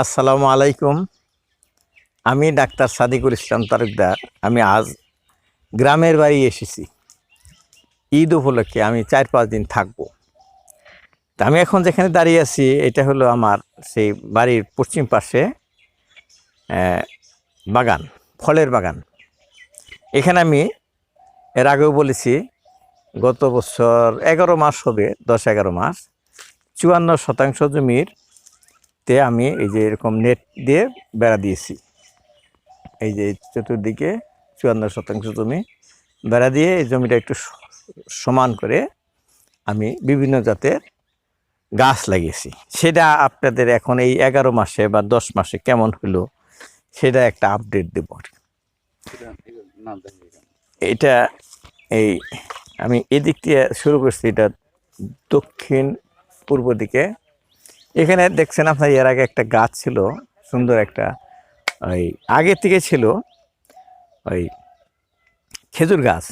আসসালামু আলাইকুম। আমি ডাক্তার সাদেকুল তালুকদার। আমি আজ গ্রামের বাড়ি এসেছি। ঈদ উপলক্ষে আমি 4-5 দিন থাকবো। তা আমি এখন যেখানে দাঁড়িয়ে আছি এটা হলো আমার সেই বাড়ির পশ্চিম পাশে বাগান, ফলের বাগান। এখানে আমি এর আগেও বলেছি গত বছর 11 মাস হবে, 10-11 মাস 54% জমির তে আমি এই যে এরকম নেট দিয়ে বেড়া দিয়েছি। এই যে চতুর্দিকে 54% জমি বেড়া দিয়ে এই জমিটা একটু সমান করে আমি বিভিন্ন জাতের গাছ লাগিয়েছি। সেটা আপনাদের এখন এই 11 মাসে বা 10 মাসে কেমন হলো সেটা একটা আপডেট দেব। এটা এই আমি এদিক দিয়ে শুরু করছি, এটা দক্ষিণ পূর্ব দিকে। এখানে দেখছেন আপনার এর আগে একটা গাছ ছিল, সুন্দর একটা, ওই আগে থেকে ছিল ওই খেজুর গাছ।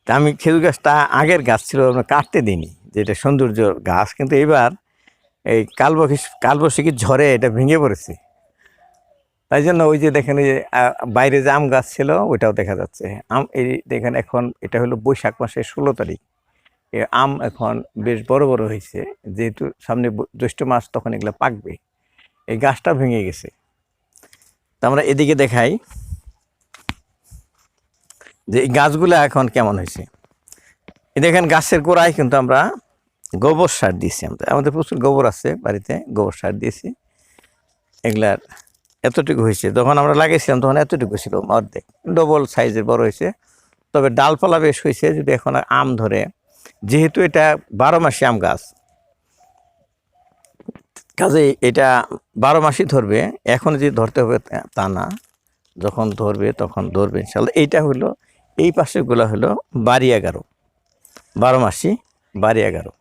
তা আমি খেজুর গাছটা আগের গাছ ছিল, কাটতে দিইনি, যেটা সৌন্দর্য গাছ, কিন্তু এবার এই কালবৈশাখীর ঝড়ে এটা ভেঙে পড়েছে। তাই জন্য ওই যে দেখেন এই যে বাইরে যে আম গাছ ছিল ওইটাও দেখা যাচ্ছে। এই দেখেন এখন এটা হলো বৈশাখ মাসের 16 তারিখ। আম এখন বেশ বড় বড় হয়েছে, যেহেতু সামনে জ্যৈষ্ঠ মাস, তখন এগুলো পাকবে। এই গাছটা ভেঙে গেছে। তা আমরা এদিকে দেখাই যে এই গাছগুলো এখন কেমন হয়েছে। দেখেন গাছের গোড়ায় কিন্তু আমরা গোবর সার দিয়েছি। আমাদের প্রচুর গোবর আছে বাড়িতে, গোবর সার দিয়েছি। এগুলার এতটুকু হয়েছে, যখন আমরা লাগিয়েছিলাম তখন এতটুকু ছিল, অর্ধেক, ডবল সাইজের বড় হয়েছে। তবে ডালপালা বেশ হয়েছে, যদি এখন আম ধরে, যেহেতু এটা 12 মাসি আম গাছ, কাজেই এটা 12 মাসই ধরবে। এখন যে ধরতে হবে তা না, যখন ধরবে তখন ধরবে ইনশাল্লাহ। এইটা হলো, এই পাশেগুলো হলো বাড়ি 11, 12 মাসি বাড়ি 11।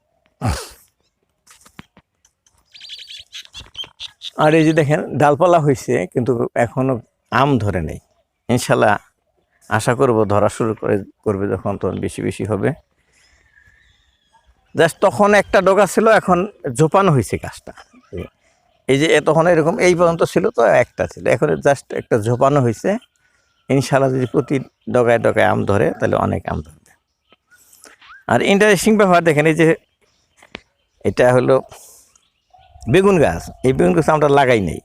আর এই যে দেখেন ডালপালা হয়েছে, কিন্তু এখনো আম ধরে নেই। ইনশাল্লাহ আশা করব ধরা শুরু করবে যখন, তখন বেশি বেশি হবে। জাস্ট তখন একটা ডগা ছিল, এখন ঝোপানো হয়েছে গাছটা। এই যে তখন এরকম এই পর্যন্ত ছিল, তো একটা ছিল, এখন জাস্ট একটা ঝোপানো হয়েছে। ইনশাল্লাহ যদি প্রতি ডগায় ডগায় আম ধরে তাহলে অনেক আম ধরবে। আর ইন্টারেস্টিং ব্যাপার দেখেন, এই যে এটা হলো বেগুন গাছ। এই বেগুন গাছ আমরা লাগাই নাই।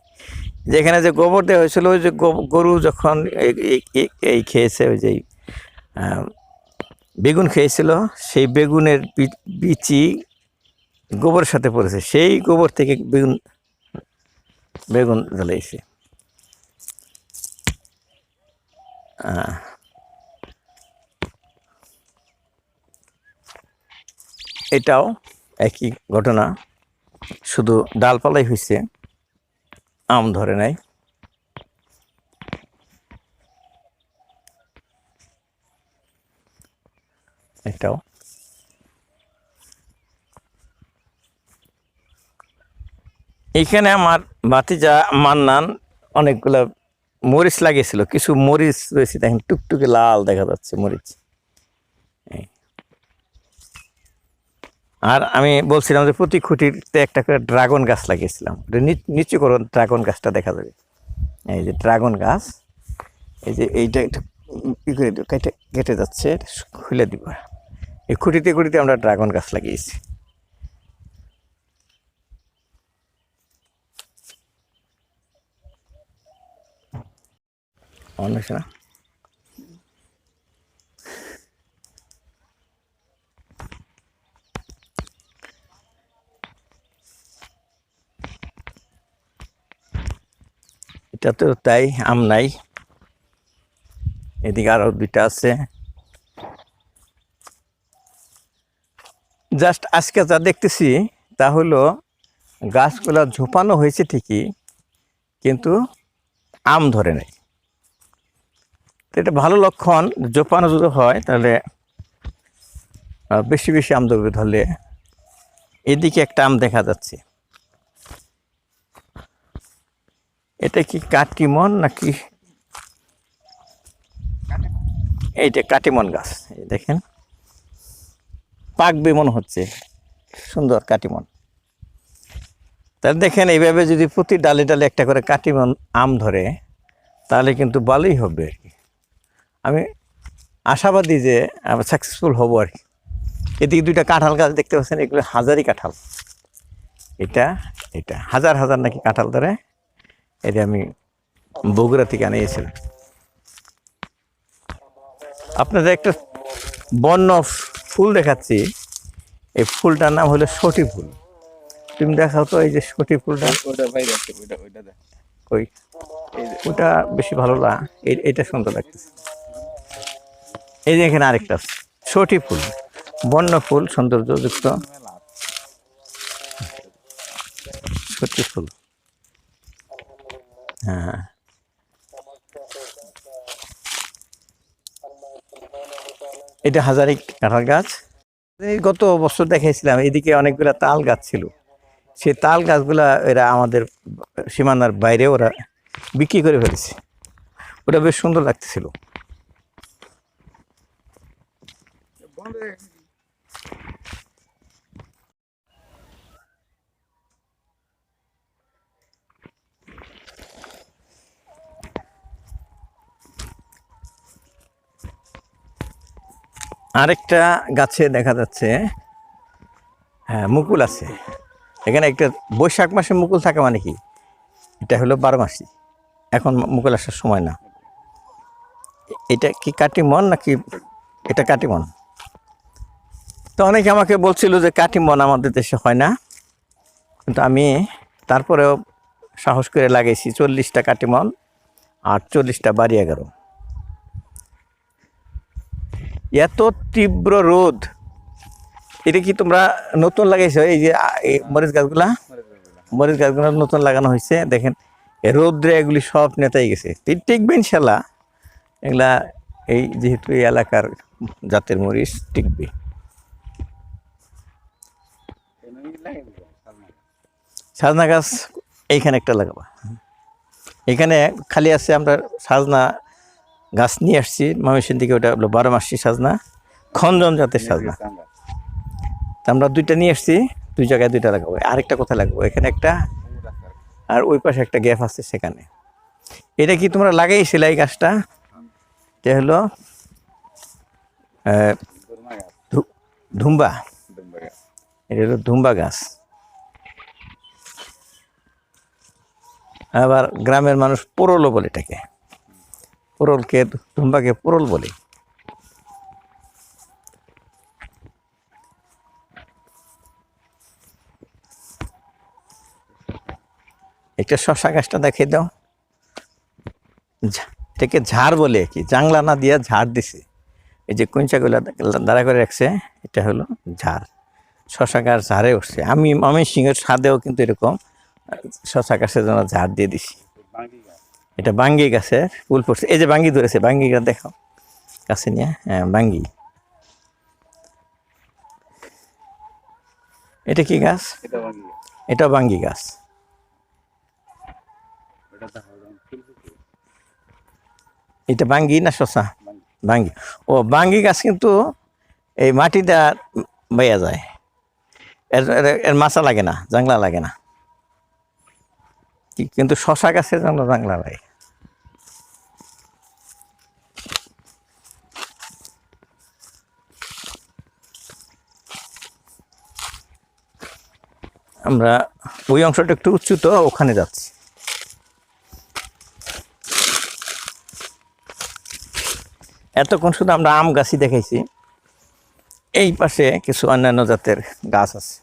যেখানে যে গোবর দেওয়া হয়েছিল, ওই যে গরু যখন এই খেয়েছে, ওই যে বেগুন খেয়েছিল, সেই বেগুনের বিচি গোবরের সাথে পড়েছে, সেই গোবর থেকে বেগুন জ্বালাইছে। এটাও একই ঘটনা, শুধু ডালপালাই হয়েছে, আম ধরে নাই। এটাও এইখানে আমার ভাতিজা মান্নান অনেকগুলো মরিচ লাগিয়েছিল, কিছু মরিচ রয়েছে, দেখেন টুকটুকে লাল দেখা যাচ্ছে মরিচ। আর আমি বলছিলাম যে প্রতি খুঁটিতে একটা করে ড্রাগন গাছ লাগিয়েছিলাম, নিচু করো, ড্রাগন গাছটা দেখা যাবে। এই যে ড্রাগন গাছ, এই যে এইটা একটু কেটে যাচ্ছে, খুলে দিব। এই খুঁটিতে খুঁটিতে আমরা ড্রাগন গাছ লাগিয়েছি। না এটাতেও তাই, আম নাই। এদিকে আরো দুইটা আছে। জাস্ট আজকে যা দেখতেছি তা হলো গাছগুলো ঝোপানো হয়েছে ঠিকই, কিন্তু আম ধরে নাই। এটা ভালো লক্ষণ। ঝোপানো যদি হয় তাহলে বেশি বেশি আম ধরবে। ধরলে এদিকে একটা আম দেখা যাচ্ছে, এটা কি কাটিমন নাকি? এইটা কাটিমন গাছ, দেখেন পাকবে মনে হচ্ছে, সুন্দর কাটিমন। তাহলে দেখেন এইভাবে যদি প্রতি ডালে ডালে একটা করে কাটিমন আম ধরে তাহলে কিন্তু ভালোই হবে আর কি। আমি আশাবাদী যে আমি সাকসেসফুল হব আর কি। এদিকে দুইটা কাঁঠাল গাছ দেখতে পাচ্ছেন, এগুলো হাজারি কাঁঠাল। এটা এটা হাজার হাজার নাকি কাঁঠাল ধরে। এটা আমি বগুড়া থেকে আনিয়েছিলাম। আপনাদের একটা বন্য ফুল দেখাচ্ছি, এই ফুলটার নাম হলো সটি ফুল। তুমি দেখাও তো এই যে সটি ফুলটা। ওই ওটা বেশি ভালো না, এটা সুন্দর লাগতেছে। এই যে এখানে আরেকটা সটি ফুল, বন্য ফুল, সৌন্দর্যযুক্ত সটি ফুল। হ্যাঁ, এটা হাজারি কাঁঠাল গাছ। গত বছর দেখাইছিলাম এদিকে অনেকগুলা তাল গাছ ছিল, সেই তাল গাছগুলা এরা আমাদের সীমানার বাইরে ওরা বিক্রি করে ফেলেছে। ওটা বেশ সুন্দর লাগতেছিল। আরেকটা গাছে দেখা যাচ্ছে হ্যাঁ মুকুল আছে। এখানে একটা বৈশাখ মাসে মুকুল থাকে মানে কি, এটা হলো 12 মাসি। এখন মুকুল আসার সময় না। এটা কি কাটিমন নাকি? এটা কাটিমন। তো অনেকে আমাকে বলছিল যে কাটিমন আমাদের দেশে হয় না, কিন্তু আমি তারপরেও সাহস করে লাগাইছি 40টা কাটিমন আর 40টা বাড়ি 11। এত তীব্র রোদ, এটা কি তোমরা নতুন লাগাইছো? এই যে মরিচ গাছগুলা, মরিচ গাছগুলো নতুন লাগানো হয়েছে। দেখেন রোদ্রে এগুলি সব নেতাই গেছে। টিকবে ইনশাল্লাহ এগুলা, এই যেহেতু এই এলাকার জাতের মরিচ টিকবে। সাজনা গাছ এইখানে একটা লাগাবা। এখানে খালি আছে, আমরা সাজনা গাছ নিয়ে আসছি ময়মনসিংহ থেকে। ওটা হলো 12 মাসি সাজনা, খঞ্জন জাতের সাজনা। আমরা 2টা নিয়ে আসছি, 2 জায়গায় 2টা লাগাবো। আরেকটা কোথায় লাগাবো? এখানে একটা, আর ওই পাশে একটা গ্যাপ আছে সেখানে। এটা কি তোমরা লাগাইছিলে এই গাছটা? এটা হলো ধুম্বা। এটা হলো ধুম্বা গাছ। আবার গ্রামের মানুষ পোরলও বলে এটাকে। পোরলকে, ধুম্বাকে পোরল বলে। একটা শশা গাছটা দেখিয়ে দাও। এটাকে ঝাড় বলে কি, জাংলা না দিয়া ঝাড় দিছে। এই যে কুঞ্চাগুলো দাঁড়া করে রাখছে, এটা হলো ঝাড়। শশা গাছ ঝাড়ে উঠছে। আমি ময়মনসিংহের ছাদেও কিন্তু এরকম শশা গাছের জন্য ঝাড় দিয়ে দিছি। এটা বাঙ্গি গাছের ফুল পড়ছে। এই যে বাঙ্গি ধরেছে, বাঙ্গি গাছ দেখাও কাছে নিয়ে। হ্যাঁ বাঙ্গি। এটা কি গাছ? এটা বাঙ্গি গাছ। এটা বাঙ্গি না শশা? বাঙ্গি। ও বাঙ্গি গাছ কিন্তু এই মাটিটা বাইয়া যায়, এর মাচা লাগে না, জাংলা লাগে না। কিন্তু শশা গাছের জন্য জাংলা লাগে। আমরা ওই অংশটা একটু উঁচু, তো ওখানে যাচ্ছি। এতক্ষণ শুধু আমরা আম গাছই দেখাইছি। এই পাশে কিছু অন্যান্য জাতের গাছ আছে।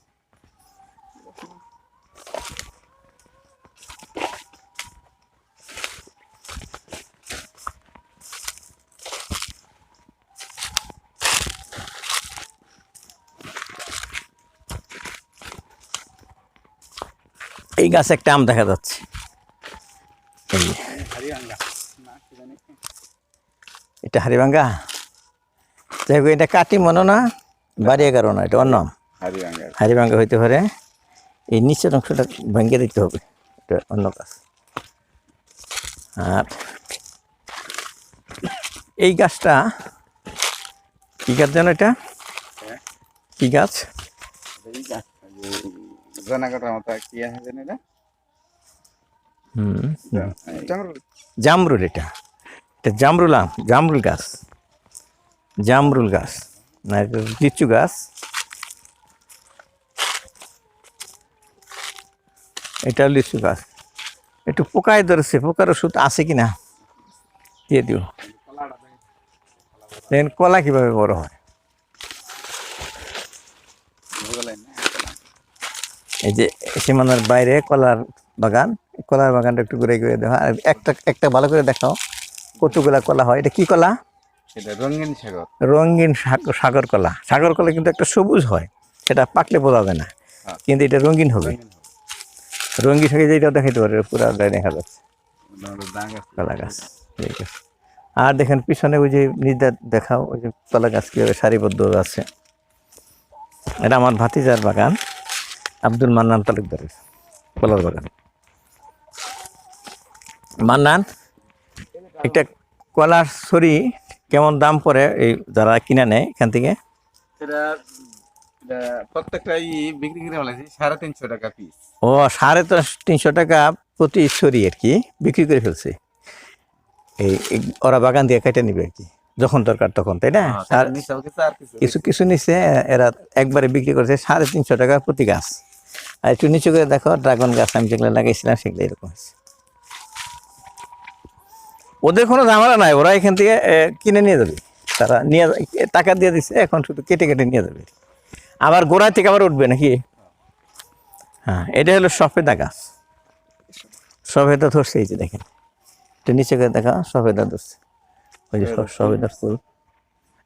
এই গাছে একটা আম দেখা যাচ্ছে। এটা হারিভাঙ্গা। যাই হোক, এটা কাটি মনো না, বাড়ি 11 না, এটা অন্য আম। হারিভাঙ্গা হইতে পারে। এই নিচের অংশটা ভেঙে দিতে হবে, এটা অন্য গাছ। আর এই গাছটা কি গাছ জানো? এটা কি গাছ? জনাগড়ের মতো কি আছে জানি না জামরুল, এটা জামরুল গাছ, জামরুল গাছ না, এটা লিচু গাছ। এটা লিচু গাছ, একটু পোকায় ধরেছে, পোকার ওষুধ আছে কিনা দিয়ে দিও। দেখেন কলা কিভাবে বড় হয়। এই যে সীমানার বাইরে কলার বাগান, কলার বাগানটা একটু ঘুরে ঘুরে দেখা। আর একটা ভালো করে দেখাও কতগুলা কলা হয়। এটা কি কলা? রঙিন সাগর, রঙিন সাগর কলা। সাগর কলা কিন্তু একটা সবুজ হয়, সেটা পাকলে বোঝা যাবে না, কিন্তু এটা রঙিন হবে। রঙিন হয়ে যেটা দেখাইতে পারে পুরা দেখা যাচ্ছে কলা গাছ। ঠিক আছে। আর দেখেন পিছনে ওই যে নিজে দেখাও, ওই যে কলা গাছ কীভাবে সারিবদ্ধ আছে। এটা আমার ভাতিজার বাগান, আব্দুল মান্নান তালুকদারের কলার বাগান। মান্নান, একটা কলার ছড়ি কেমন দাম পড়ে এই যারা কিনে নেয় এখান থেকে? প্রত্যেকটা বিক্রি করে ফেলেছি 350 টাকা পিস। ও, 350 টাকা প্রতি ছড়ি আর কি বিক্রি করে ফেলছে। এই ওরা বাগান দিয়ে কেটে নিবে আর কি, যখন দরকার তখন, তাই না? কিছু কিছু নিচে এরা একবারে বিক্রি করেছে 350 টাকা প্রতি গাছ। আর একটু নিচু করে দেখো ড্রাগন গাছ আমি যেগুলো লাগাইছিলাম সেগুলো এরকম হয়েছে। ওদের কোনো ঝামেলা নাই, ওরা এখান থেকে কিনে নিয়ে যাবে। তারা নিয়ে টাকা দিয়ে দিচ্ছে, এখন শুধু কেটে কেটে নিয়ে যাবে। আবার গোড়া থেকে আবার উঠবে নাকি? হ্যাঁ, এটা হলো সফেদা গাছ। সফেদা ধরছে, এই যে দেখেন, এটা নিচে করে দেখা, সফেদা ধরছে। ওই যে সফেদার ফুল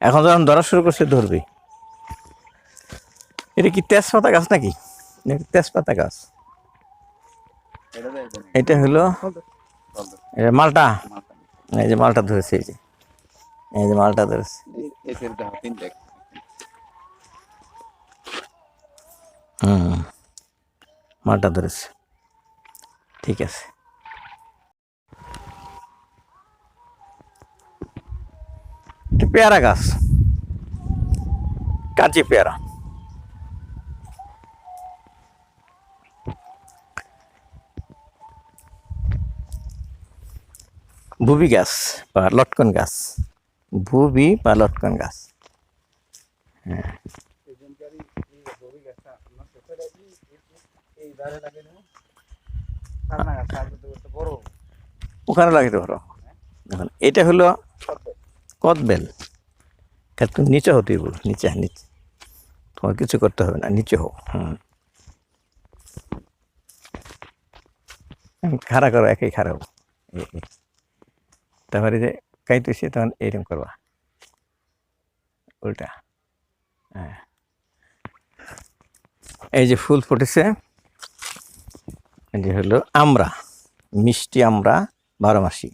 এখন যখন ধরা শুরু করছে ধরবে। এটা কি তেজপাতা গাছ নাকি? তেজপাতা গাছ। এটা হলো এটা মালটা। এই যে মালটা ধরেছে, এই যে মালটা ধরেছে। মালটা ধরেছে, ঠিক আছে। পেয়ারা গাছ, কাঁচি পেয়ারা। ভুবি গাছ বা লটকন গাছ, ভুবি বা লটকন গাছ। হ্যাঁ, ওখানে লাগাইতে পারো। দেখুন এটা হলো কদবেল, তুমি নিচে হতেই বল, নিচে নিচে, তোমার কিছু করতে হবে না, নিচে হোক। খাড়া করো, একই খাড়া হোক। তারপরে যে কাইতেছে তখন এইরকম করবা, উল্টা। হ্যাঁ, এই যে ফুল ফুটেছে, এই যে হলো আমরা, মিষ্টি আমরা, 12 মাসি,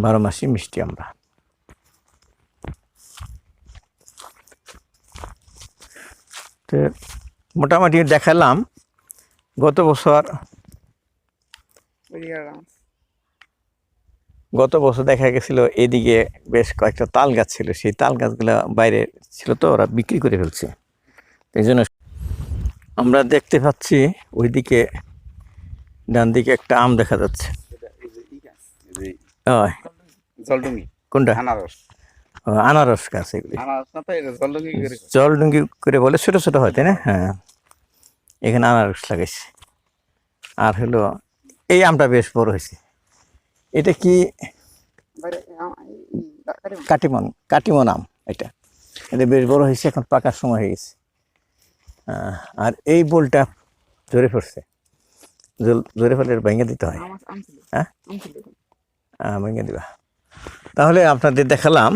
12 মাসি মিষ্টি আমরা। তো মোটামুটি দেখালাম। গত বছর দেখা গেছিল এদিকে বেশ কয়েকটা তাল গাছ ছিল, সেই তাল গাছগুলো বাইরে ছিল, তো ওরা বিক্রি করে ফেলছে। এই জন্য আমরা দেখতে পাচ্ছি ওইদিকে ডান দিকে একটা আম দেখা যাচ্ছে। কোনটা? আনারস গাছ। এগুলি জলডুঙ্গি করে বলে, ছোট ছোট হয়, তাই না? হ্যাঁ, এখানে আনারস লাগাইছে। আর হলো এই আমটা বেশ বড় হয়েছে। এটা কি? কাটিমন আম। এটা বেশ বড় হয়েছে, এখন পাকার সময় হয়ে গেছে। আর এই বোলটা জোরে পড়ছে, জোরে ফেলে ভেঙে দিতে হয়। হ্যাঁ, ভেঙে দিবা। তাহলে আপনাদের দেখালাম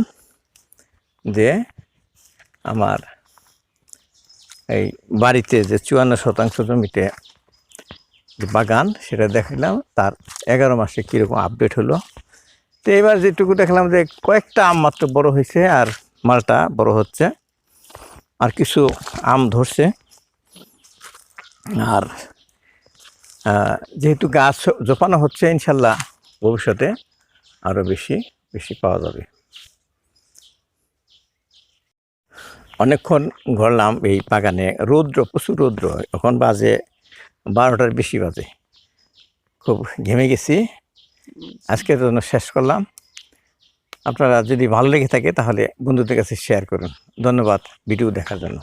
যে আমার এই বাড়িতে যে 54% জমিতে যে বাগান, সেটা দেখালাম, তার 11 মাসে কীরকম আপডেট হলো। তো এবার যেটুকু দেখলাম যে কয়েকটা আম মাত্র বড় হয়েছে, আর মালটা বড় হচ্ছে, আর কিছু আম ধরছে। আর যেহেতু গাছ জোপানো হচ্ছে, ইনশাল্লাহ ভবিষ্যতে আরও বেশি পাওয়া যাবে। অনেকক্ষণ ঘুরলাম এই বাগানে, রৌদ্র, প্রচুর রৌদ্র, এখন বাজে 12টার বেশি বাজে, খুব ঘেমে গেছি। আজকের জন্য শেষ করলাম। আপনারা যদি ভালো লেগে থাকে তাহলে বন্ধুদের কাছে শেয়ার করুন। ধন্যবাদ ভিডিও দেখার জন্য।